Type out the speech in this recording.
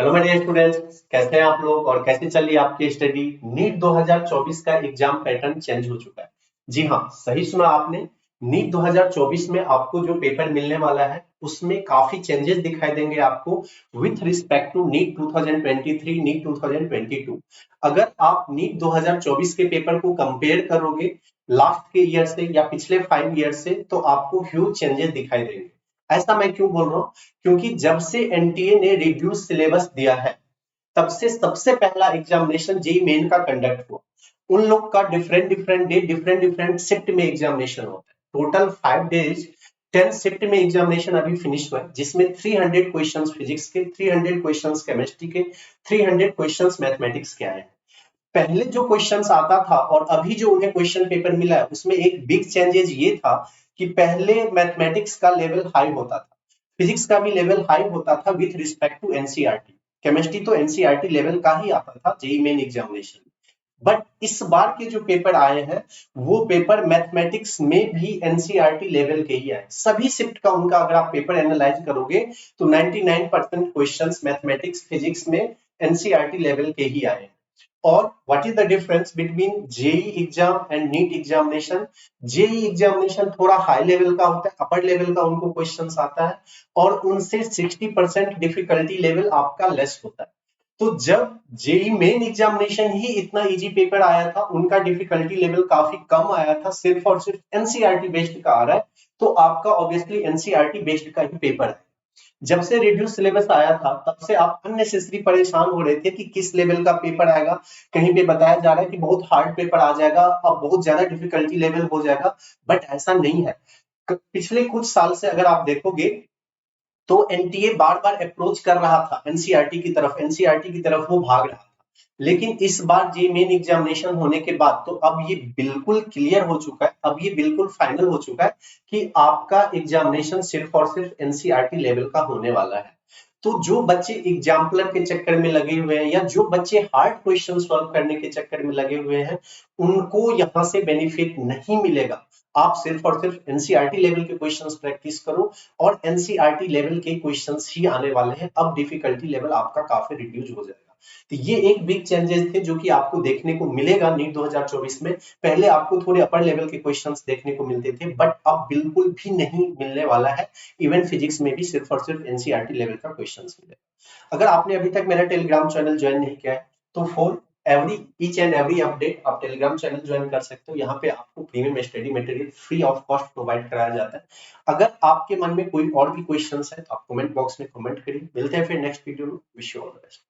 Hello मेरे students, कैसे हैं आप लोग और कैसे चल रही है आपकी स्टडी। नीट 2024 का एग्जाम पैटर्न चेंज हो चुका है। जी हाँ, सही सुना आपने। नीट 2024 में आपको जो पेपर मिलने वाला है उसमें काफी चेंजेस दिखाई देंगे आपको with respect to NEET 2023, NEET 2022। अगर आप नीट 2024 के पेपर को कंपेयर करोगे लास्ट के ईयर से या पिछले 5 ईयर से, तो आपको ह्यूज चेंजेस दिखाई देंगे। ऐसा मैं क्यों बोल रहा हूँ? क्योंकि जब से एनटीए ने रिड्यूस सिलेबस दिया है, तब से सबसे पहला एग्जामिनेशन जेई मेन का कंडक्ट हुआ। उन लोग का different different day, different different shift में एग्जामिनेशन होता है। टोटल 5 डेज 10 शिफ्ट में एग्जामिनेशन अभी फिनिश हुआ है, जिसमें 300 क्वेश्चंस फिजिक्स के, 300 क्वेश्चंस केमिस्ट्री के, 300 क्वेश्चंस मैथमेटिक्स के आए हैं। पहले जो क्वेश्चंस आता था और अभी जो उन्हें क्वेश्चन पेपर मिला है, उसमें एक बिग चेंजेस ये था कि पहले मैथमेटिक्स का लेवल हाई होता था, फिजिक्स का भी लेवल हाई होता था with respect to NCERT. Chemistry तो एनसीईआरटी लेवल का ही आता था जेईई मेन एग्जामिनेशन। बट इस बार के जो पेपर आए हैं, वो पेपर मैथमेटिक्स में भी एनसीईआरटी लेवल के ही आए। सभी शिफ्ट का उनका अगर आप पेपर एनालाइज करोगे तो 99% क्वेश्चंस मैथमेटिक्स फिजिक्स में एनसीईआरटी लेवल के ही आए। और what is the difference between JEE exam and NEET examination? JEE examination थोड़ा हाई लेवल का होता है, अपर लेवल का उनको क्वेश्चंस आता है और उनसे 60% डिफिकल्टी लेवल आपका लेस होता है। तो जब जेई मेन एग्जामिनेशन ही इतना इजी पेपर आया था, उनका डिफिकल्टी लेवल काफी कम आया था, सिर्फ और सिर्फ एनसीईआरटी बेस्ड का आ रहा है, तो आपका ऑब्वियसली एनसीईआरटी बेस्ड का ही पेपर है। जब से रिड्यूस सिलेबस आया था, तब से आप अननेसेसरी परेशान हो रहे थे कि किस लेवल का पेपर आएगा। कहीं पे बताया जा रहा है कि बहुत हार्ड पेपर आ जाएगा, अब बहुत ज्यादा डिफिकल्टी लेवल हो जाएगा, बट ऐसा नहीं है। पिछले कुछ साल से अगर आप देखोगे तो एनटीए बार बार अप्रोच कर रहा था एनसीईआरटी की तरफ, एनसीईआरटी की तरफ वो भाग रहा था। लेकिन इस बार जे मेन एग्जामिनेशन होने के बाद तो अब ये बिल्कुल क्लियर हो चुका है, अब ये बिल्कुल फाइनल हो चुका है कि आपका एग्जामिनेशन सिर्फ और सिर्फ एनसीईआरटी लेवल का होने वाला है। तो जो बच्चे एग्जाम्पलर के चक्कर में लगे हुए हैं या जो बच्चे हार्ड क्वेश्चन सॉल्व करने के चक्कर में लगे हुए हैं, उनको यहां से बेनिफिट नहीं मिलेगा। आप सिर्फ और सिर्फ एनसीईआरटी लेवल के क्वेश्चंस प्रैक्टिस करो और एनसीईआरटी लेवल के क्वेश्चंस ही आने वाले हैं। अब डिफिकल्टी लेवल आपका काफी रिड्यूस हो जाएगा। तो ये एक बिग चेंजेस थे जो कि आपको देखने को मिलेगा नीट 2024 में। पहले आपको थोड़े अपर लेवल के क्वेश्चंस देखने को मिलते थे, बट अब बिल्कुल भी नहीं मिलने वाला है। इवन फिजिक्स में भी सिर्फ और सिर्फ एनसीईआरटी लेवल का क्वेश्चंस मिलेगा। अगर आपने अभी तक मेरा टेलीग्राम चैनल ज्वाइन नहीं किया है, तो for every each and every update आप टेलीग्राम चैनल ज्वाइन कर सकते हो। यहाँ पे आपको premium study material free of cost provide कराया जाता है। अगर आपके मन में कोई और भी क्वेश्चंस है तो आप कमेंट बॉक्स में कमेंट करिए। मिलते हैं फिर नेक्स्ट वीडियो में। Wish you all the best.